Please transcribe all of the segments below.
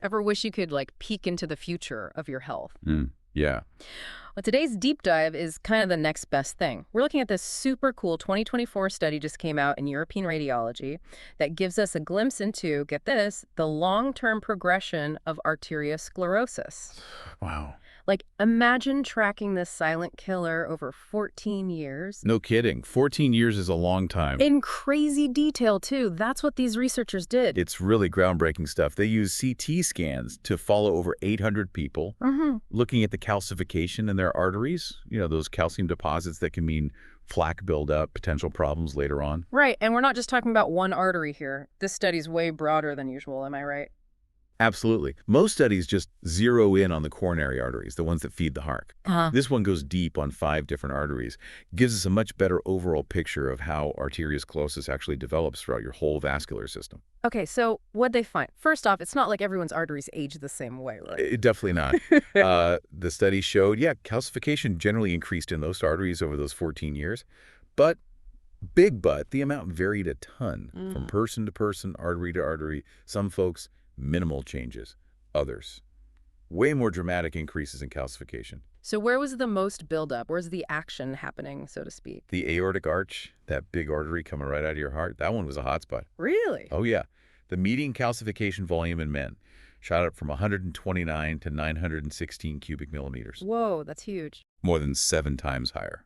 Ever wish you could, like, peek into the future of your health? Yeah. Well, today's deep dive is kind of the next best thing. We're looking at this super cool 2024 study just came out in European Radiology that gives us a glimpse into, get this, the long-term progression of arteriosclerosis. Wow. Like, imagine tracking this silent killer over 14 years. No kidding. 14 years is a long time. In crazy detail, too. That's what these researchers did. It's really groundbreaking stuff. They use CT scans to follow over 800 people, looking at the calcification in their arteries, those calcium deposits that can mean plaque buildup, potential problems later on. Right, and we're not just talking about one artery here. This study's way broader than usual, am I right? Absolutely. Most studies just zero in on the coronary arteries, the ones that feed the heart. This one goes deep on 5 different arteries, gives us a much better overall picture of how arteriosclerosis actually develops throughout your whole vascular system. Okay, so what'd they find? First off, it's not like everyone's arteries age the same way, right? Definitely not. The study showed, calcification generally increased in those arteries over those 14 years, but the amount varied a ton from person to person, artery to artery. Some folks, minimal changes. Others, way more dramatic increases in calcification. So where was the most buildup? Where's the action happening, so to speak? The aortic arch, that big artery coming right out of your heart, that one was a hot spot. Really? Oh, yeah. The median calcification volume in men shot up from 129 to 916 cubic millimeters. Whoa, that's huge. More than 7 times higher.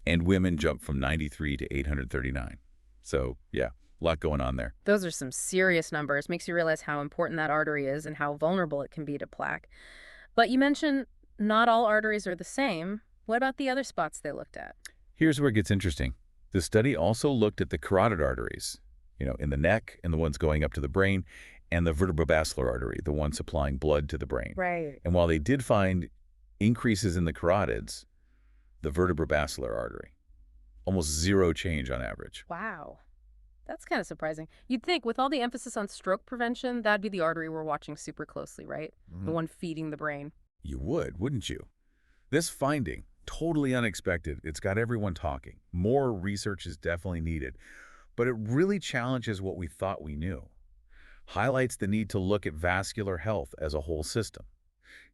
And women jumped from 93 to 839. So, yeah. A lot going on there. Those are some serious numbers. Makes you realize how important that artery is and how vulnerable it can be to plaque. But you mentioned not all arteries are the same. What about the other spots they looked at? Here's where it gets interesting. The study also looked at the carotid arteries, in the neck and the ones going up to the brain, and the vertebrobascular artery, the one supplying blood to the brain. Right. And while they did find increases in the carotids, the vertebrobascular artery, almost 0 change on average. Wow. That's kind of surprising. You'd think with all the emphasis on stroke prevention, that'd be the artery we're watching super closely, right? The one feeding the brain. You would, wouldn't you? This finding, totally unexpected. It's got everyone talking. More research is definitely needed. But it really challenges what we thought we knew. Highlights the need to look at vascular health as a whole system.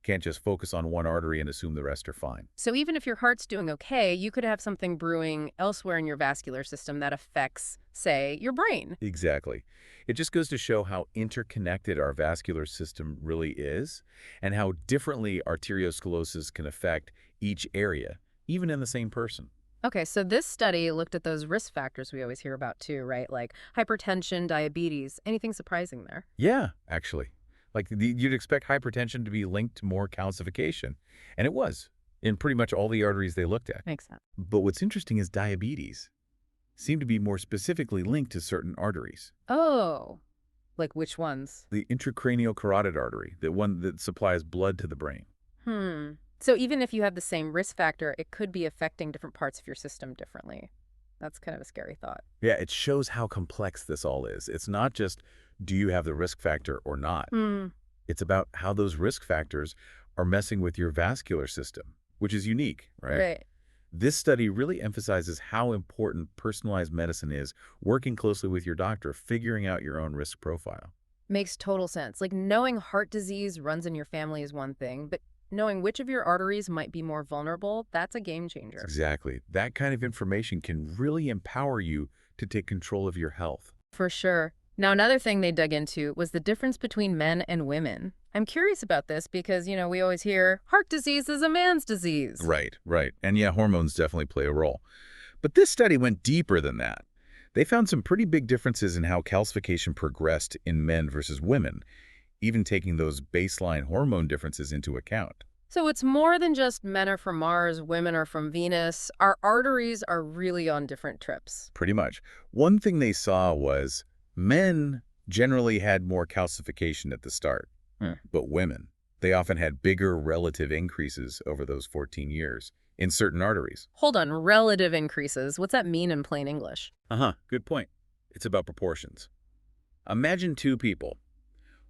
Can't just focus on one artery and assume the rest are fine. So even if your heart's doing okay, you could have something brewing elsewhere in your vascular system that affects, say, your brain. Exactly. It just goes to show how interconnected our vascular system really is and how differently arteriosclerosis can affect each area, even in the same person. Okay, so this study looked at those risk factors we always hear about too, right? Like hypertension, diabetes. Anything surprising there? Yeah, actually. You'd expect hypertension to be linked to more calcification. And it was, in pretty much all the arteries they looked at. Makes sense. But what's interesting is diabetes seemed to be more specifically linked to certain arteries. Oh, like which ones? The intracranial carotid artery, the one that supplies blood to the brain. So even if you have the same risk factor, it could be affecting different parts of your system differently. That's kind of a scary thought. Yeah, it shows how complex this all is. It's not just, do you have the risk factor or not? It's about how those risk factors are messing with your vascular system, which is unique, right? Right. This study really emphasizes how important personalized medicine is, working closely with your doctor, figuring out your own risk profile. Makes total sense. Like knowing heart disease runs in your family is one thing, but knowing which of your arteries might be more vulnerable, that's a game changer. Exactly. That kind of information can really empower you to take control of your health. For sure. Now, another thing they dug into was the difference between men and women. I'm curious about this because, we always hear heart disease is a man's disease. Right. And yeah, hormones definitely play a role. But this study went deeper than that. They found some pretty big differences in how calcification progressed in men versus women, even taking those baseline hormone differences into account. So it's more than just men are from Mars, women are from Venus. Our arteries are really on different trips. Pretty much. One thing they saw was men generally had more calcification at the start, but women, they often had bigger relative increases over those 14 years in certain arteries. Hold on, relative increases. What's that mean in plain English? Good point. It's about proportions. Imagine 2 people.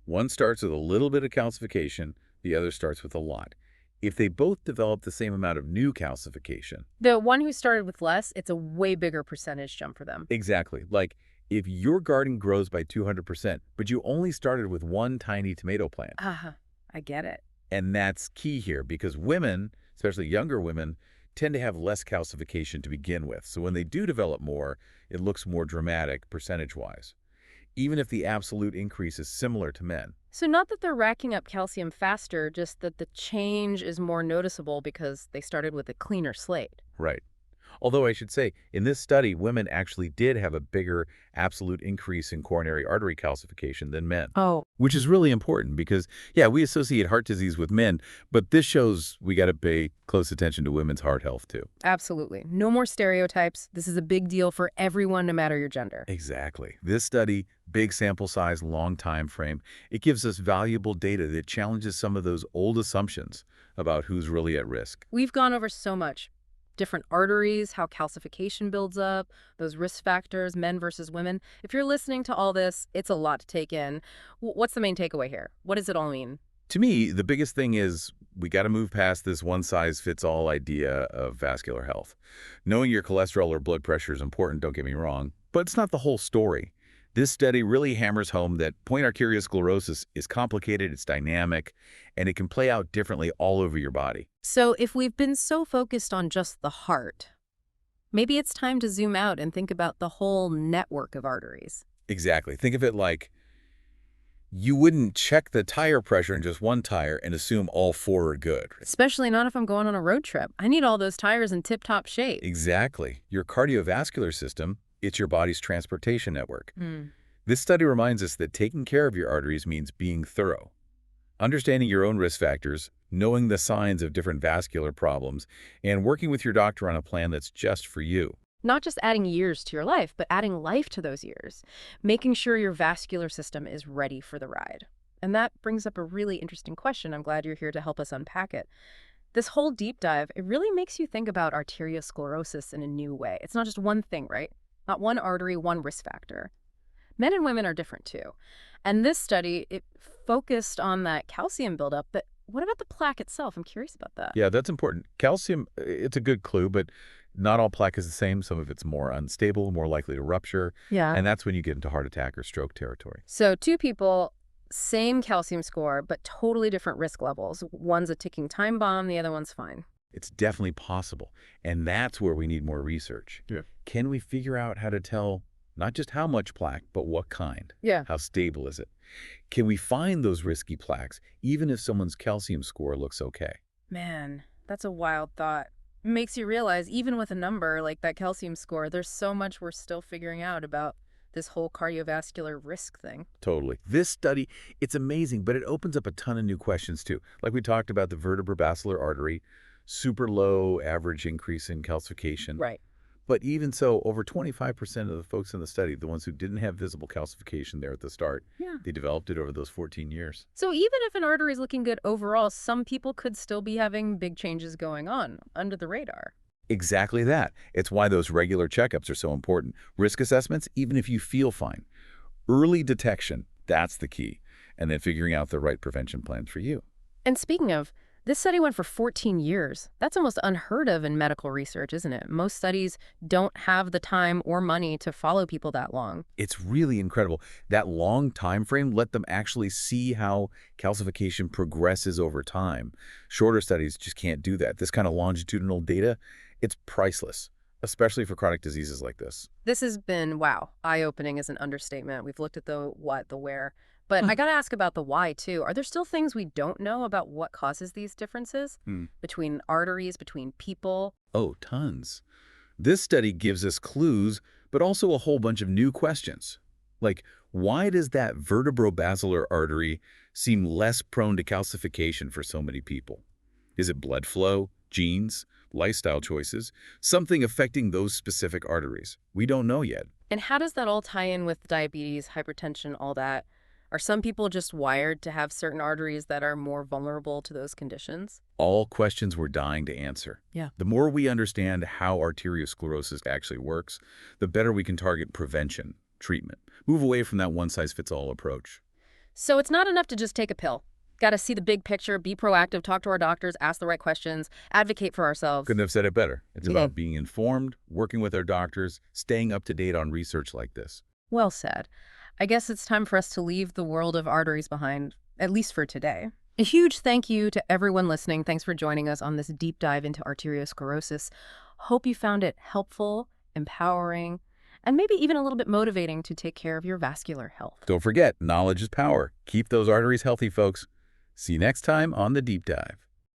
One starts with a little bit of calcification, the other starts with a lot. If they both develop the same amount of new calcification. The one who started with less, it's a way bigger percentage jump for them. Exactly. Like If your garden grows by 200%, but you only started with one tiny tomato plant, Uh-huh. I get it. and that's key here because women, especially younger women, tend to have less calcification to begin with. So when they do develop more, it looks more dramatic percentage-wise, even if the absolute increase is similar to men. So not that they're racking up calcium faster, just that the change is more noticeable because they started with a cleaner slate. Right. Although I should say, in this study, women actually did have a bigger absolute increase in coronary artery calcification than men, Oh, which is really important because, yeah, we associate heart disease with men, but this shows we got to pay close attention to women's heart health too. absolutely. No more stereotypes. This is a big deal for everyone, no matter your gender. Exactly. This study, big sample size, long time frame, it gives us valuable data that challenges some of those old assumptions about who's really at risk. We've gone over so much. Different arteries, how calcification builds up, those risk factors, men versus women. If you're listening to all this, it's a lot to take in. What's the main takeaway here? What does it all mean? To me, the biggest thing is we got to move past this one-size-fits-all idea of vascular health. Knowing your cholesterol or blood pressure is important, don't get me wrong, but it's not the whole story. This study really hammers home that point arteriosclerosis is complicated, it's dynamic, and it can play out differently all over your body. So if we've been so focused on just the heart, maybe it's time to zoom out and think about the whole network of arteries. Exactly. Think of it like you wouldn't check the tire pressure in just one tire and assume all four are good. Especially not if I'm going on a road trip. I need all those tires in tip-top shape. Exactly. Your cardiovascular system, it's your body's transportation network. Hmm. This study reminds us that taking care of your arteries means being thorough. Understanding your own risk factors, knowing the signs of different vascular problems, and working with your doctor on a plan that's just for you. Not just adding years to your life, but adding life to those years. Making sure your vascular system is ready for the ride. And that brings up a really interesting question. I'm glad you're here to help us unpack it. This whole deep dive, it really makes you think about arteriosclerosis in a new way. It's not just one thing, right? Not one artery, one risk factor. Men and women are different too. And this study, it focused on that calcium buildup, but what about the plaque itself? I'm curious about that. Yeah, that's important. Calcium, it's a good clue, but not all plaque is the same. Some of it's more unstable, more likely to rupture, Yeah. and that's when you get into heart attack or stroke territory. So two people, same calcium score, but totally different risk levels. One's a ticking time bomb, the other one's fine. It's definitely possible, and that's where we need more research. Yeah. Can we figure out how to tell not just how much plaque, but what kind? Yeah. How stable is it? Can we find those risky plaques, even if someone's calcium score looks okay? Man, that's a wild thought. It makes you realize, even with a number like that calcium score, there's so much we're still figuring out about this whole cardiovascular risk thing. Totally. This study, it's amazing, but it opens up a ton of new questions too. Like we talked about the vertebrobasilar artery, super low average increase in calcification. Right. But even so, over 25% of the folks in the study, the ones who didn't have visible calcification there at the start, Yeah. they developed it over those 14 years. So even if an artery is looking good overall, some people could still be having big changes going on under the radar. Exactly that. It's why those regular checkups are so important. Risk assessments, even if you feel fine. Early detection, that's the key. And then figuring out the right prevention plans for you. And speaking of, this study went for 14 years. That's almost unheard of in medical research, isn't it? Most studies don't have the time or money to follow people that long. It's really incredible. That long time frame let them actually see how calcification progresses over time. Shorter studies just can't do that. This kind of longitudinal data, it's priceless, especially for chronic diseases like this. This has been, wow, eye-opening is an understatement. We've looked at the what, the where. But I got to ask about the why, too. Are there still things we don't know about what causes these differences between arteries, between people? Oh, tons. This study gives us clues, but also a whole bunch of new questions. Like, why does that vertebrobasilar artery seem less prone to calcification for so many people? Is it blood flow, genes, lifestyle choices, something affecting those specific arteries? We don't know yet. And how does that all tie in with diabetes, hypertension, all that? Are some people just wired to have certain arteries that are more vulnerable to those conditions? All questions we're dying to answer. Yeah. The more we understand how arteriosclerosis actually works, the better we can target prevention, treatment, move away from that one-size-fits-all approach. So it's not enough to just take a pill. Got to see the big picture, be proactive, talk to our doctors, ask the right questions, advocate for ourselves. Couldn't have said it better. It's Yeah. about being informed, working with our doctors, staying up to date on research like this. Well said. I guess it's time for us to leave the world of arteries behind, at least for today. A huge thank you to everyone listening. Thanks for joining us on this deep dive into arteriosclerosis. Hope you found it helpful, empowering, and maybe even a little bit motivating to take care of your vascular health. Don't forget, knowledge is power. Keep those arteries healthy, folks. See you next time on The Deep Dive.